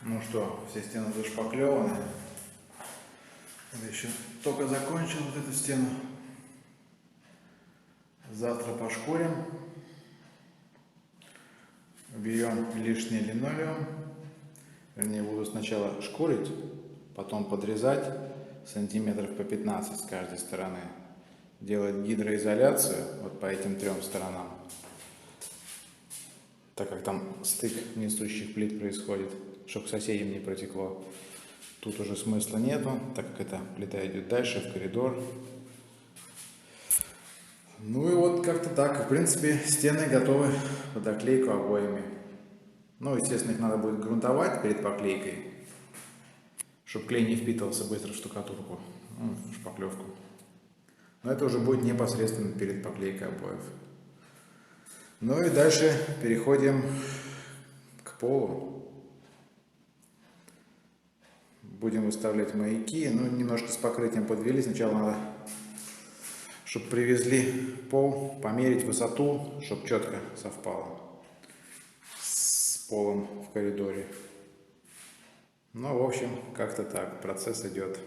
Ну что, все стены зашпаклеваны. Я еще только закончил вот эту стену. Завтра пошкурим. Уберем лишний линолеум. Вернее, буду сначала шкурить, потом подрезать сантиметров по 15 с каждой стороны. Делать гидроизоляцию вот по этим 3 сторонам, так как там стык несущих плит происходит, чтобы к соседям не протекло. Тут уже смысла нету, так как эта плита идет дальше, в коридор. Ну и вот как-то так. В принципе, стены готовы под оклейку обоями. Ну, естественно, их надо будет грунтовать перед поклейкой, чтобы клей не впитывался быстро в штукатурку, в шпаклевку. Но это уже будет непосредственно перед поклейкой обоев. Ну и дальше переходим к полу. Будем выставлять маяки. Ну, немножко с покрытием подвели. Сначала надо, чтобы привезли пол, померить высоту, чтобы четко совпало с полом в коридоре. Ну, в общем, как-то так. Процесс идет.